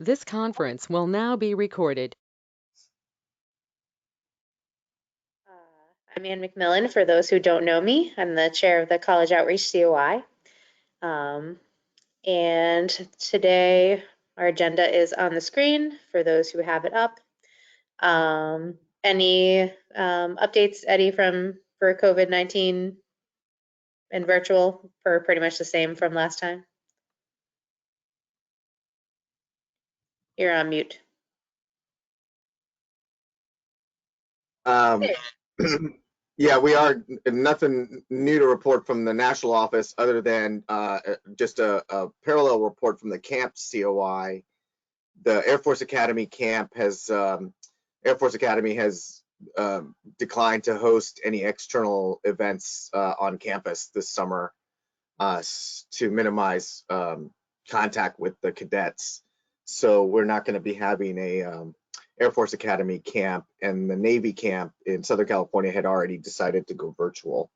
This conference will now be recorded. I'm Ann McMillan. For those who don't know me, I'm the chair of the College Outreach COI. And today our agenda is on the screen for those who have it up. Any updates, Eddie, for COVID-19 and virtual, for pretty much the same from last time? You're on mute. Yeah, we are nothing new to report from the national office other than just a parallel report from the camp COI. The Air Force Academy camp has declined to host any external events on campus this summer to minimize contact with the cadets. So we're not going to be having a Air Force Academy camp, and the Navy camp in Southern California had already decided to go virtual.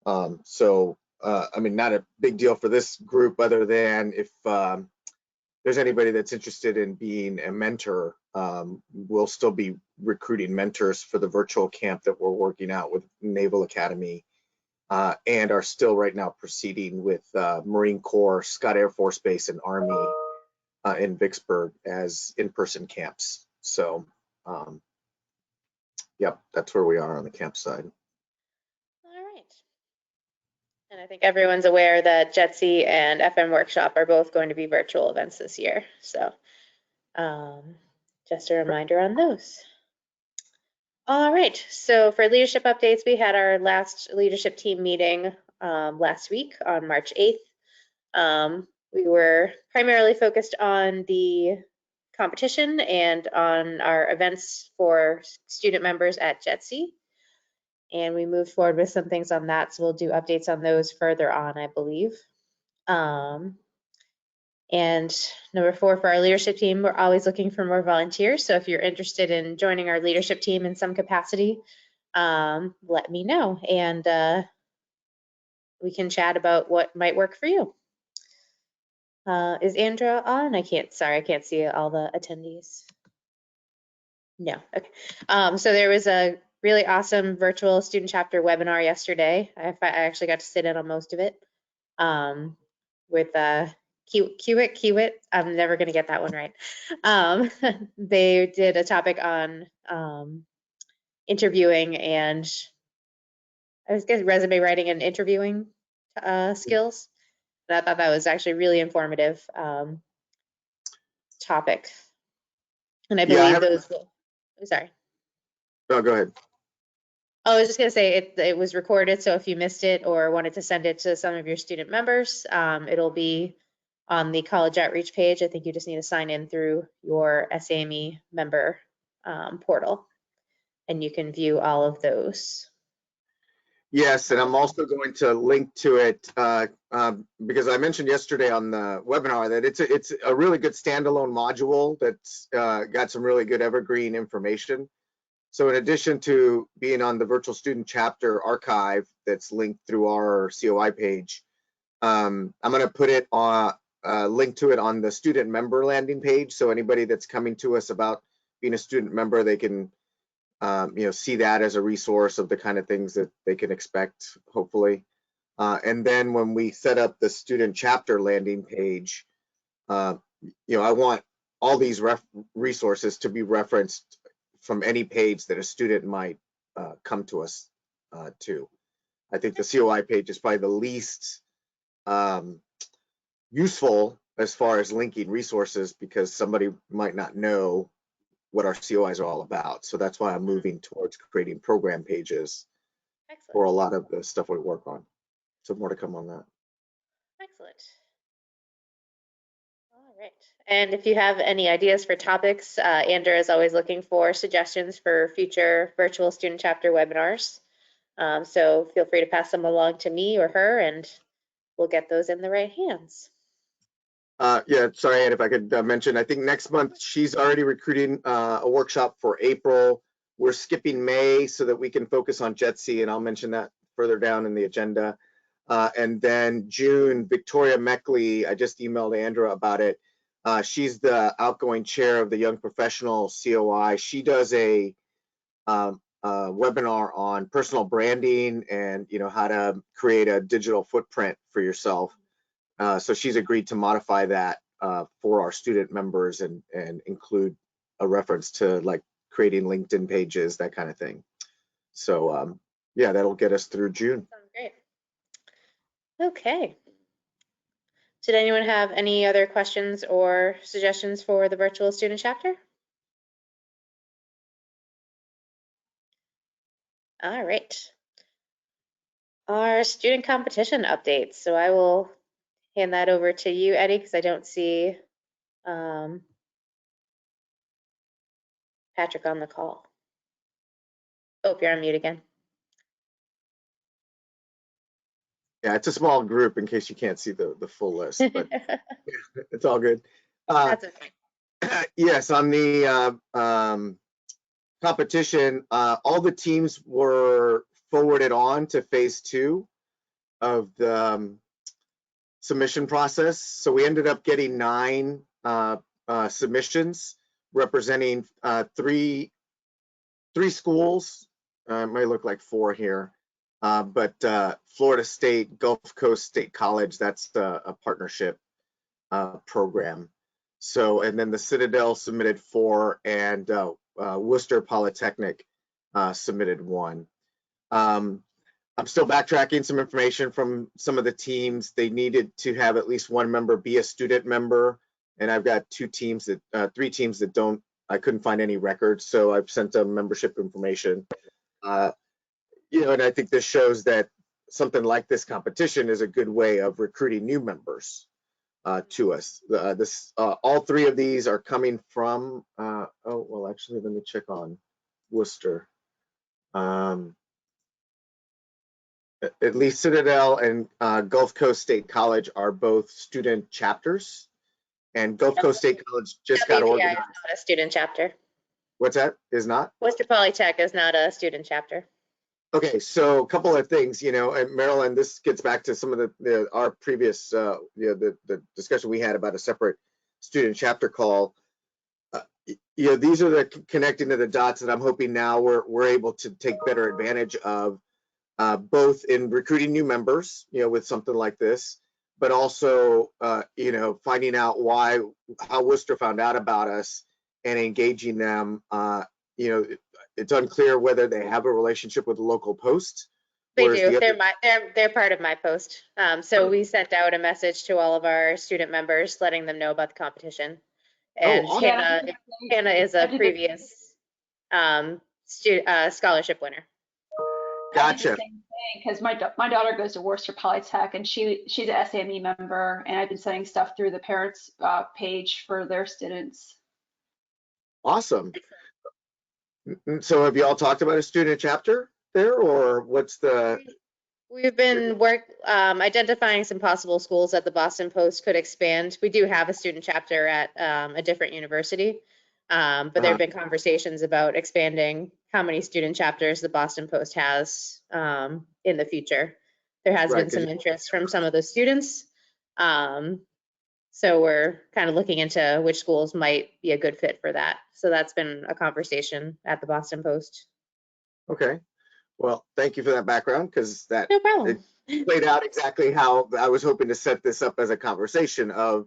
I mean, not a big deal for this group, other than if there's anybody that's interested in being a mentor, we'll still be recruiting mentors for the virtual camp that we're working out with Naval Academy, and are still right now proceeding with Marine Corps, Scott Air Force Base, and Army in Vicksburg as in-person camps. So, yep, that's where we are on the camp side. All right. And I think everyone's aware that JETC and FM Workshop are both going to be virtual events this year. So just a reminder on those. All right, so for leadership updates, we had our last leadership team meeting last week on March 8th. We were primarily focused on the competition and on our events for student members at JETC. And we moved forward with some things on that, so we'll do updates on those further on, I believe. And number 4, for our leadership team, we're always looking for more volunteers. So if you're interested in joining our leadership team in some capacity, let me know, and we can chat about what might work for you. Is Andrea on? I can't see all the attendees. No, okay. So there was a really awesome virtual student chapter webinar yesterday. I actually got to sit in on most of it with Kiewit. I'm never going to get that one right. They did a topic on interviewing and I was guessing resume writing and interviewing skills. And I thought that was actually really informative topic. And I believe those. Sorry. No, go ahead. I was just going to say it was recorded, so if you missed it or wanted to send it to some of your student members, it'll be on the College Outreach page. I think you just need to sign in through your SAME member portal, and you can view all of those. Yes, and I'm also going to link to it because I mentioned yesterday on the webinar that it's a really good standalone module that's got some really good evergreen information. So in addition to being on the virtual student chapter archive that's linked through our COI page, I'm going to put it on link to it on the student member landing page. So anybody that's coming to us about being a student member, they can see that as a resource of the kind of things that they can expect, hopefully. And then when we set up the student chapter landing page, I want all these resources to be referenced from any page that a student might come to us to. I think the COI page is probably the least useful as far as linking resources because somebody might not know what our COIs are all about. So that's why I'm moving towards creating program pages for a lot of the stuff we work on. So more to come on that. Excellent. All right. And if you have any ideas for topics, Andrea is always looking for suggestions for future virtual student chapter webinars. So feel free to pass them along to me or her, and we'll get those in the right hands. Yeah, sorry, Ann, if I could mention, I think next month she's already recruiting a workshop for April. We're skipping May so that we can focus on JETC, and I'll mention that further down in the agenda. And then June, Victoria Meckley, I just emailed Andrea about it. She's the outgoing chair of the Young Professional COI. She does a webinar on personal branding and how to create a digital footprint for yourself. So she's agreed to modify that for our student members and include a reference to like creating LinkedIn pages, that kind of thing. So yeah, that'll get us through June. Sounds great. Okay. Did anyone have any other questions or suggestions for the virtual student chapter? All right. Our student competition updates. So I will hand that over to you, Eddie, because I don't see Patrick on the call. Oh, you're on mute again. Yeah, it's a small group in case you can't see the full list, but it's all good. That's okay. Yes, on the competition, all the teams were forwarded on to phase 2 of the submission process. So we ended up getting 9 submissions representing 3 schools. It might look like 4 here, but Florida State, Gulf Coast State College, that's a partnership program. So, and then the Citadel submitted 4, and Worcester Polytechnic submitted 1. I'm still backtracking some information from some of the teams. They needed to have at least 1 member be a student member, and I've got 3 teams that don't. I couldn't find any records, so I've sent them membership information. And I think this shows that something like this competition is a good way of recruiting new members to us. All 3 of these are coming from. Actually, let me check on Worcester. At least Citadel and Gulf Coast State College are both student chapters, and Gulf Coast State College just got WPI organized. is not a student chapter. What's that? Is not? Worcester Polytech is not a student chapter. Okay, so a couple of things, and Marilyn, this gets back to some of our previous, the discussion we had about a separate student chapter call. These are the connecting to the dots that I'm hoping now we're able to take better advantage of. Both in recruiting new members, with something like this, but also, finding out how Worcester found out about us and engaging them. It's unclear whether they have a relationship with the local post. They do. They're part of my post. So we sent out a message to all of our student members, letting them know about the competition. And Awesome. Hannah is a previous scholarship winner. Gotcha. Because my daughter goes to Worcester Polytech, and she's an SAME member, and I've been sending stuff through the parents page for their students. Awesome. So have you all talked about a student chapter there, or what's the? We've been identifying some possible schools that the Boston Post could expand. We do have a student chapter at a different university, but there have been conversations about expanding how many student chapters the Boston Post has in the future. There has been some interest from some of the students. So we're kind of looking into which schools might be a good fit for that. So that's been a conversation at the Boston Post. Okay. Well, thank you for that background, because that No problem. It played out exactly how I was hoping to set this up as a conversation of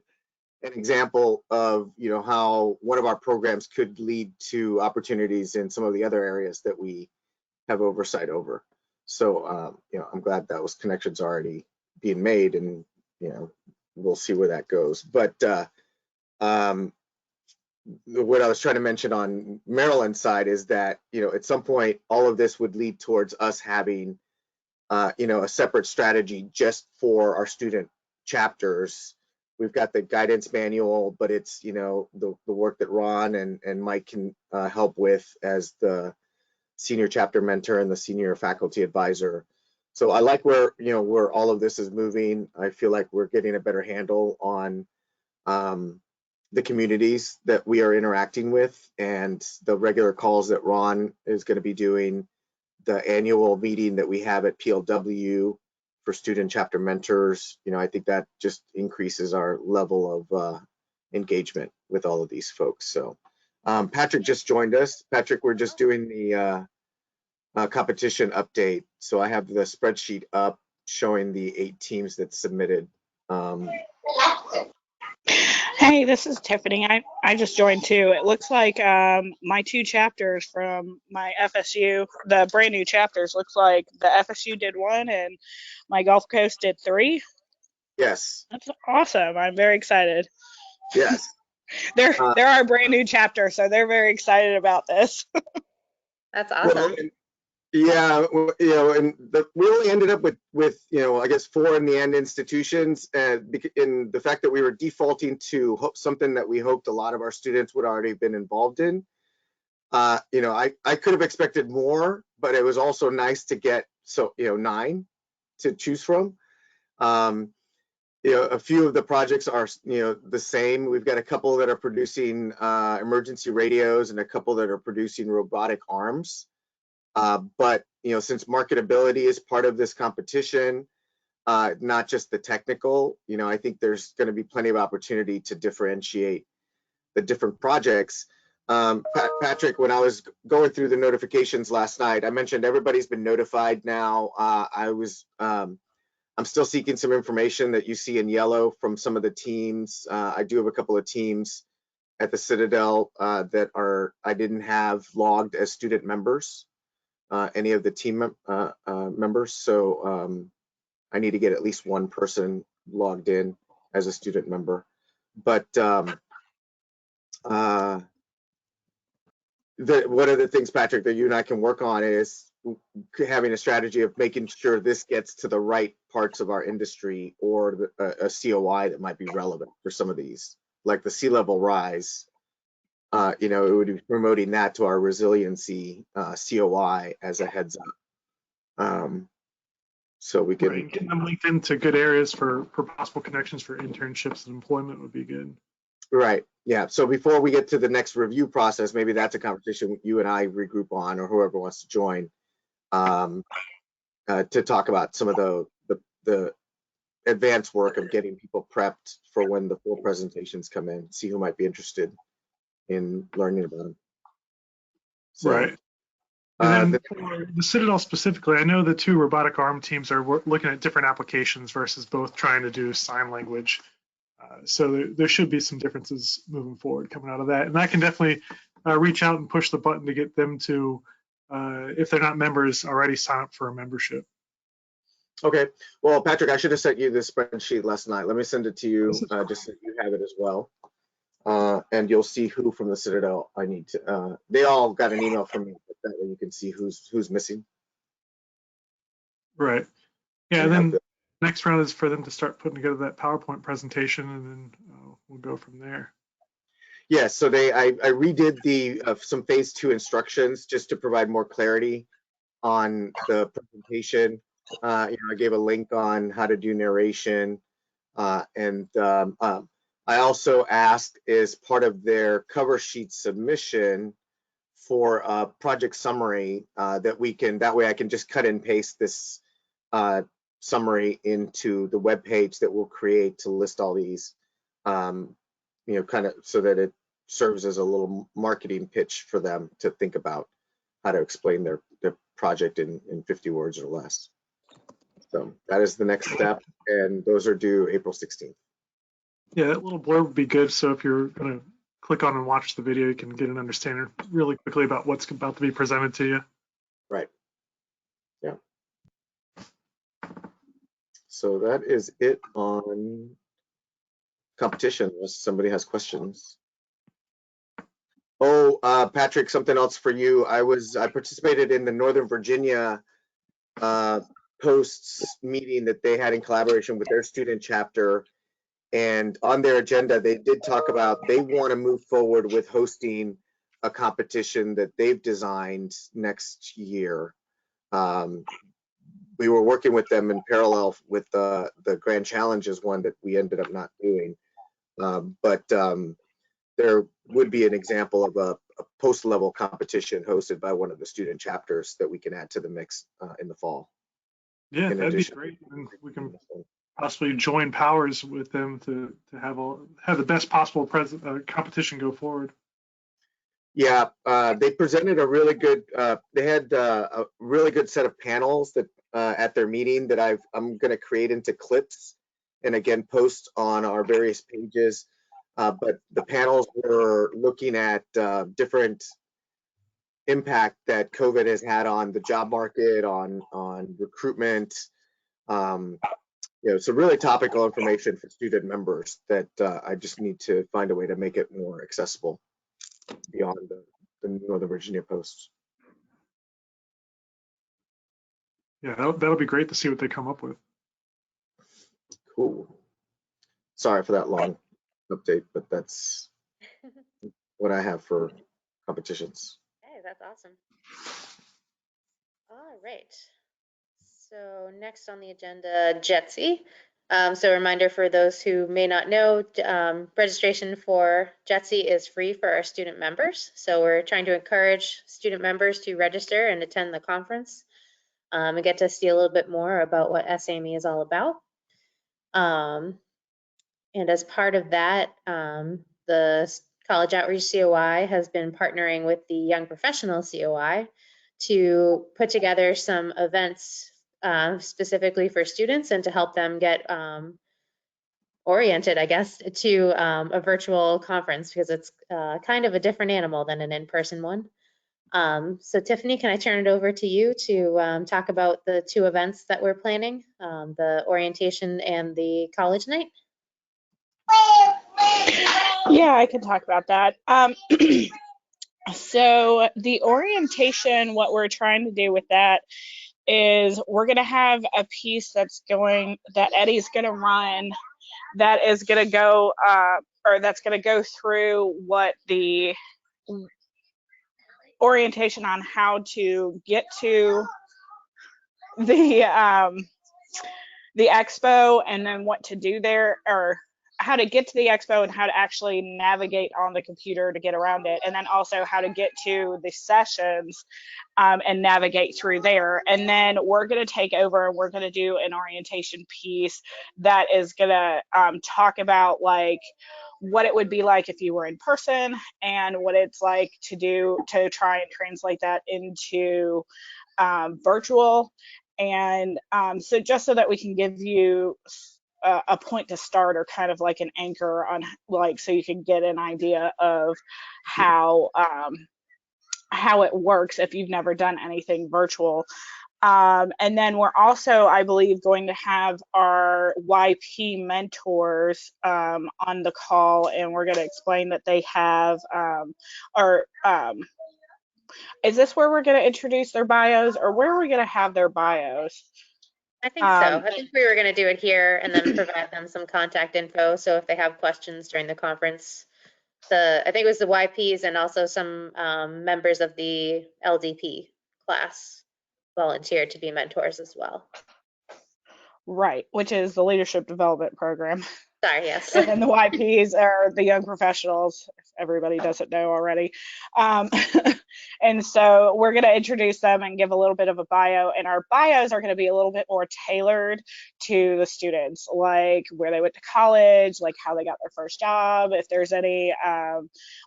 an example of how one of our programs could lead to opportunities in some of the other areas that we have oversight over. So I'm glad those connections already being made, and we'll see where that goes. But what I was trying to mention on Maryland's side is that at some point all of this would lead towards us having a separate strategy just for our student chapters. We've got the guidance manual, but it's the work that Ron and Mike can help with as the senior chapter mentor and the senior faculty advisor. So I like where all of this is moving. I feel like we're getting a better handle on the communities that we are interacting with, and the regular calls that Ron is going to be doing, the annual meeting that we have at PLW for student chapter mentors. I think that just increases our level of engagement with all of these folks. So Patrick just joined us. Patrick, we're just doing the competition update. So I have the spreadsheet up showing the 8 teams that submitted. Hey, this is Tiffany. I just joined too. It looks like my 2 chapters from my FSU, the brand new chapters, looks like the FSU did 1 and my Gulf Coast did 3. Yes. That's awesome. I'm very excited. Yes. They're our brand new chapter, so they're very excited about this. That's awesome. Well, yeah, well, you know, and we only ended up with you know, I guess 4 in the end institutions, and in the fact that we were defaulting to something that we hoped a lot of our students would already been involved in. You know, I could have expected more, but it was also nice to get 9 to choose from. You know, a few of the projects are the same. We've got a couple that are producing emergency radios and a couple that are producing robotic arms. But you know, since marketability is part of this competition, not just the technical, you know, I think there's going to be plenty of opportunity to differentiate the different projects. Patrick, when I was going through the notifications last night, I mentioned everybody's been notified now. I'm still seeking some information that you see in yellow from some of the teams. I do have a couple of teams at the Citadel that I didn't have logged as student members, any of the team members. So I need to get at least one person logged in as a student member. But one of the things, Patrick, that you and I can work on is having a strategy of making sure this gets to the right parts of our industry, or a COI that might be relevant for some of these, like the sea level rise. You know, it would be promoting that to our resiliency COI as a heads up. So we can getting them linked into good areas for possible connections for internships and employment would be good. Right. Yeah. So before we get to the next review process, maybe that's a conversation you and I regroup on, or whoever wants to join, to talk about some of the advanced work of getting people prepped for when the full presentations come in, see who might be interested in learning about them. So, right. And then for the Citadel specifically, I know the 2 robotic arm teams are looking at different applications versus both trying to do sign language. So there should be some differences moving forward coming out of that. And I can definitely reach out and push the button to get them to, if they're not members, already sign up for a membership. Okay. Well, Patrick, I should have sent you this spreadsheet last night. Let me send it to you just so you have it as well. And you'll see who from the Citadel I need to. They all got an email from me, but that way you can see who's missing. Right. Yeah. And then next round is for them to start putting together that PowerPoint presentation, and then we'll go from there. Yes. Yeah, so I redid the some phase 2 instructions just to provide more clarity on the presentation. You know, I gave a link on how to do narration, and I also asked, as part of their cover sheet submission, for a project summary that way I can just cut and paste this summary into the web page that we'll create to list all these, you know, kind of so that it serves as a little marketing pitch for them to think about how to explain their project in 50 words or less. So that is the next step, and those are due April 16th. Yeah, that little blurb would be good. So if you're going to click on and watch the video, you can get an understanding really quickly about what's about to be presented to you. Right. Yeah. So that is it on competition, unless somebody has questions. Oh, Patrick, something else for you. I participated in the Northern Virginia posts meeting that they had in collaboration with their student chapter. And on their agenda, they did talk about they want to move forward with hosting a competition that they've designed next year. We were working with them in parallel with the Grand Challenges one that we ended up not doing. But there would be an example of a post-level competition hosted by one of the student chapters that we can add to the mix in the fall. Yeah, that'd be great. And we can possibly join powers with them to have the best possible competition go forward. Yeah, they presented a really good. They had a really good set of panels that at their meeting that I'm going to create into clips, and again post on our various pages. But the panels were looking at different impact that COVID has had on the job market, on recruitment. Some really topical information for student members that I just need to find a way to make it more accessible beyond the Northern Virginia posts. Yeah, that'll be great to see what they come up with. Cool. Sorry for that long update, but that's what I have for competitions. Okay, that's awesome. All right. So next on the agenda, JETC. So a reminder for those who may not know, registration for JETC is free for our student members. So we're trying to encourage student members to register and attend the conference and get to see a little bit more about what SAME is all about. And as part of that, the College Outreach COI has been partnering with the Young Professional COI to put together some events specifically for students and to help them get oriented, I guess, to a virtual conference because it's kind of a different animal than an in-person one. So Tiffany, can I turn it over to you to talk about the two events that we're planning, the orientation and the college night? Yeah, I can talk about that. So the orientation, what we're trying to do with that is we're going to have a piece that Eddie's going to run that is going to go, or that's going to go through what the orientation on how to get to the expo and then what to do there, or how to get to the expo and how to actually navigate on the computer to get around it, and then also how to get to the sessions and navigate through there. And then we're going to take over and we're going to do an orientation piece that is going to talk about like what it would be like if you were in person and what it's like to do to try and translate that into virtual. And so just so that we can give you a point to start, or kind of like an anchor on, like, so you can get an idea of how it works if you've never done anything virtual. And then we're also, I believe, going to have our YP mentors on the call, and we're going to explain that they have is this where we're going to introduce their bios, or where are we going to have their bios? I think so. I think we were going to do it here and then provide them some contact info. So if they have questions during the conference, I think it was the YPs and also some members of the LDP class volunteered to be mentors as well. Right, which is the Leadership Development Program. Sorry, yes. And then the YPs are the Young Professionals, if everybody doesn't know already. And so we're going to introduce them and give a little bit of a bio, and our bios are going to be a little bit more tailored to the students, like where they went to college, like how they got their first job, if there's any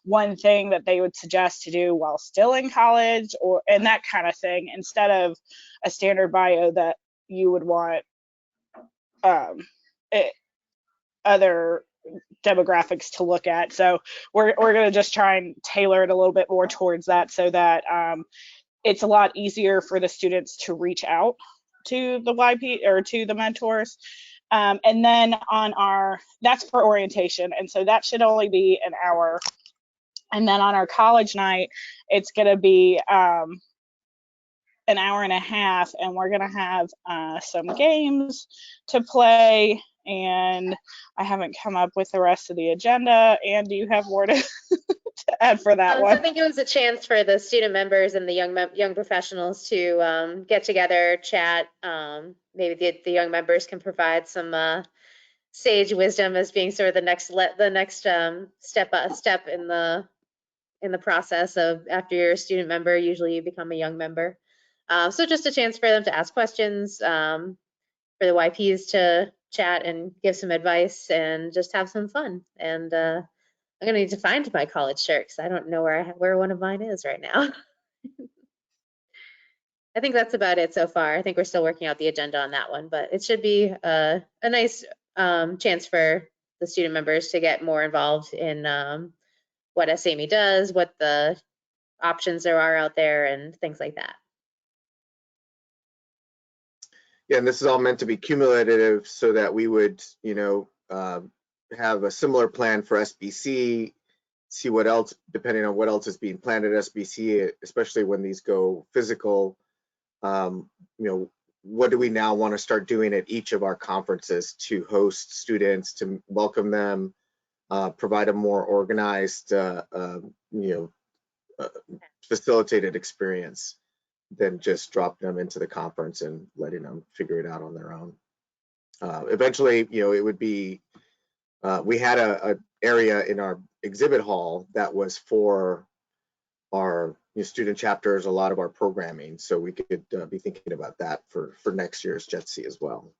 one thing that they would suggest to do while still in college, and that kind of thing, instead of a standard bio that you would want other demographics to look at. So we're going to just try and tailor it a little bit more towards that, so that it's a lot easier for the students to reach out to the YP or to the mentors. And then that's for orientation, and so that should only be an hour. And then on our college night, it's going to be an hour and a half, and we're going to have some games to play. And I haven't come up with the rest of the agenda. And do you have more to add for that one? I think it was a chance for the student members and the young professionals to get together, chat. Maybe the young members can provide some sage wisdom as being sort of the next step in the process of, after you're a student member, usually you become a young member. So just a chance for them to ask questions, for the YPs to chat and give some advice and just have some fun. And I'm gonna need to find my college shirt because I don't know where one of mine is right now. I think that's about it so far. I think we're still working out the agenda on that one, but it should be a nice chance for the student members to get more involved in what SAME does, what the options there are out there, and things like that. Yeah, and this is all meant to be cumulative so that we would, have a similar plan for SBC, see what else, depending on what else is being planned at SBC, especially when these go physical. What do we now want to start doing at each of our conferences to host students, to welcome them, provide a more organized, facilitated experience than just dropping them into the conference and letting them figure it out on their own. Eventually, it would be, we had a area in our exhibit hall that was for our student chapters, a lot of our programming. So we could be thinking about that for next year's JETC as well.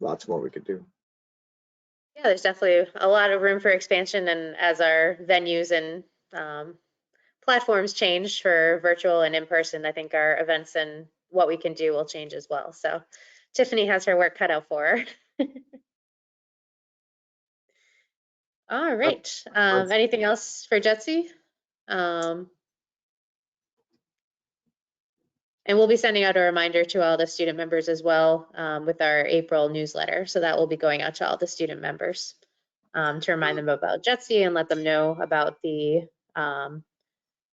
Lots more we could do. Yeah, there's definitely a lot of room for expansion, and as our venues and platforms change for virtual and in person, I think our events and what we can do will change as well. So Tiffany has her work cut out for her. All right. Anything else for JETC? And we'll be sending out a reminder to all the student members as well with our April newsletter. So that will be going out to all the student members to remind them about JETC and let them know about these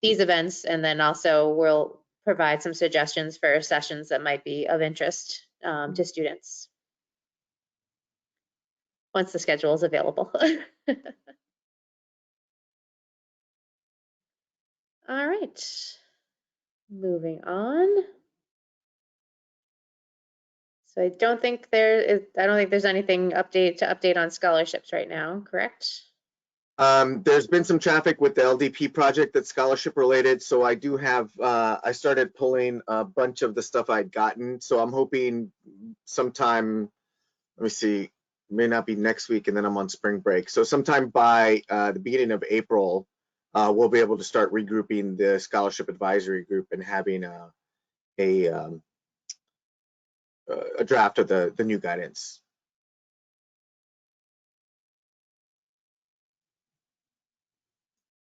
events. And then also we'll provide some suggestions for sessions that might be of interest to students once the schedule is available. All right. Moving on. So I don't think there's anything to update on scholarships right now, correct? There's been some traffic with the LDP project that's scholarship related. So I do have, I started pulling a bunch of the stuff I'd gotten. So I'm hoping sometime, let me see, may not be next week and then I'm on spring break. So sometime by the beginning of April, we'll be able to start regrouping the scholarship advisory group and having a draft of the new guidance.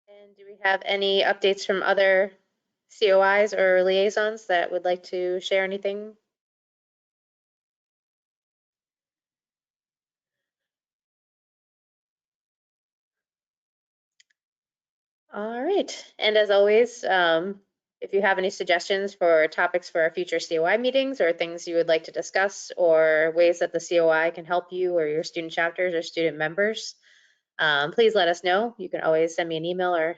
And do we have any updates from other COIs or liaisons that would like to share anything? All right. And as always, if you have any suggestions for topics for our future COI meetings or things you would like to discuss or ways that the COI can help you or your student chapters or student members, please let us know. You can always send me an email or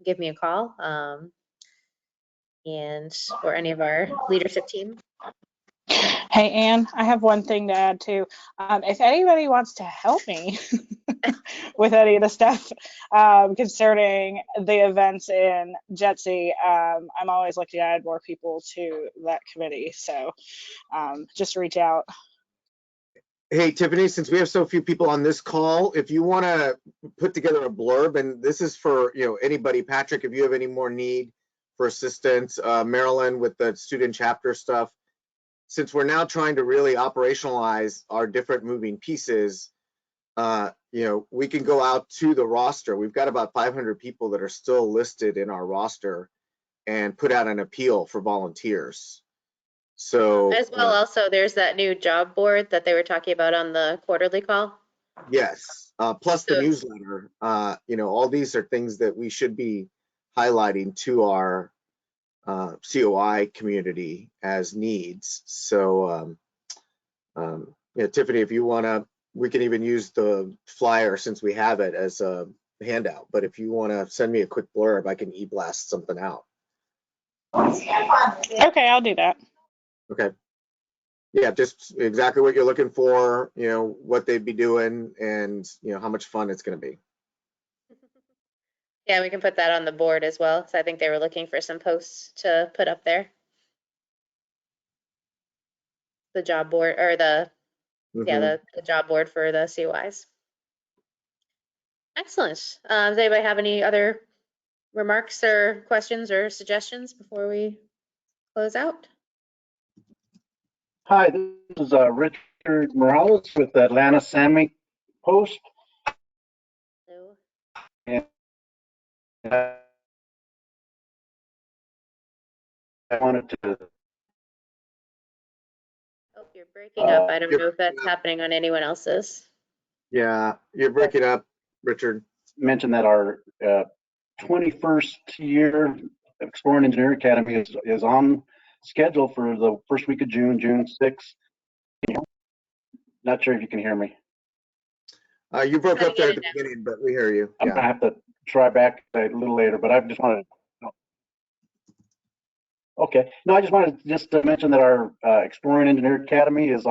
give me a call or any of our leadership team. Hey, Anne, I have one thing to add too. If anybody wants to help me with any of the stuff concerning the events in JETC, I'm always looking to add more people to that committee. So just reach out. Hey, Tiffany, since we have so few people on this call, if you want to put together a blurb, and this is for anybody, Patrick, if you have any more need for assistance, Marilyn with the student chapter stuff, since we're now trying to really operationalize our different moving pieces, we can go out to the roster. We've got about 500 people that are still listed in our roster and put out an appeal for volunteers. So as well, also there's that new job board that they were talking about on the quarterly call. Yes, plus the newsletter. All these are things that we should be highlighting to our COI community as needs. So Tiffany, if you want to, we can even use the flyer since we have it as a handout, but if you want to send me a quick blurb, I can e-blast something out. Okay, I'll do that. Okay. Yeah, just exactly what you're looking for, what they'd be doing and, how much fun it's going to be. Yeah, we can put that on the board as well. So I think they were looking for some posts to put up there. The job board or the Yeah, the job board for the COIs. Excellent. Does anybody have any other remarks or questions or suggestions before we close out? Hi, this is Richard Morales with the Atlanta Sammy Post. No. And I wanted to. Oh, you're breaking up. I don't know if that's happening on anyone else's. Yeah, you're breaking up, Richard. Mention that our 21st year Exploring Engineer Academy is on schedule for the first week of June, June 6th. Not sure if you can hear me. You broke up there at the beginning, but we hear you. I'm gonna have to try back a little later, but I just wanted to. Okay, no, I just wanted just to mention that our Exploring Engineer Academy is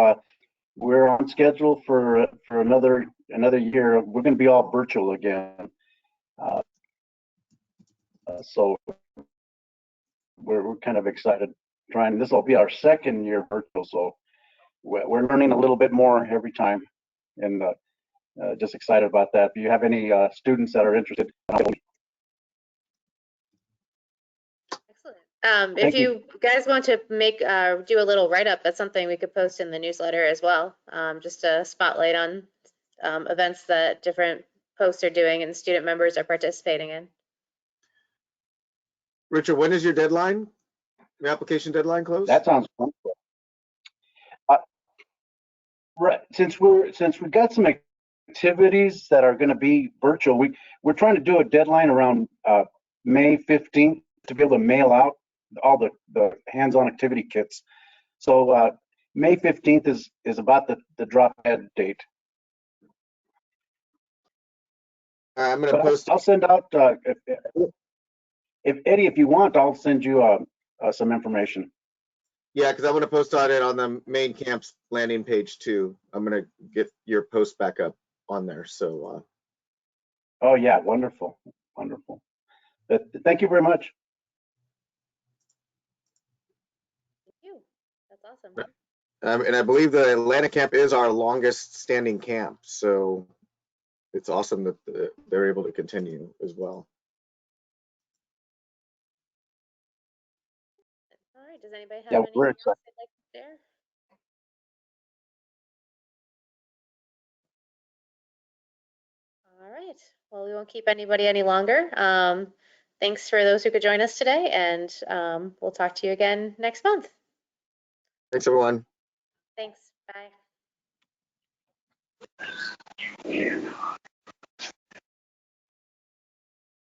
we're on schedule for another year. We're going to be all virtual again, so we're kind of excited. This will be our second year virtual, so we're learning a little bit more every time, and just excited about that. If you have any students that are interested. Excellent. If you guys want to do a little write-up, that's something we could post in the newsletter as well. Just a spotlight on events that different posts are doing and student members are participating in. Richard, when is your deadline? Your application deadline close? That sounds wonderful. Right. Since we've got some activities that are going to be virtual, we're trying to do a deadline around May 15th to be able to mail out all the hands-on activity kits. So May 15th is about the drop dead date. I'm going to post. I'll send out if Eddie, if you want, I'll send you some information. Yeah, because I want to post on it on the main camp's landing page too. I'm going to get your post back up on there. So. Oh yeah, wonderful, wonderful. Thank you very much. Thank you. That's awesome. And I believe the Atlanta camp is our longest standing camp, so it's awesome that they're able to continue as well. All right. Does anybody have anything else they'd like to share? All right. Well, we won't keep anybody any longer. Thanks for those who could join us today, and we'll talk to you again next month. Thanks, everyone. Thanks. Bye.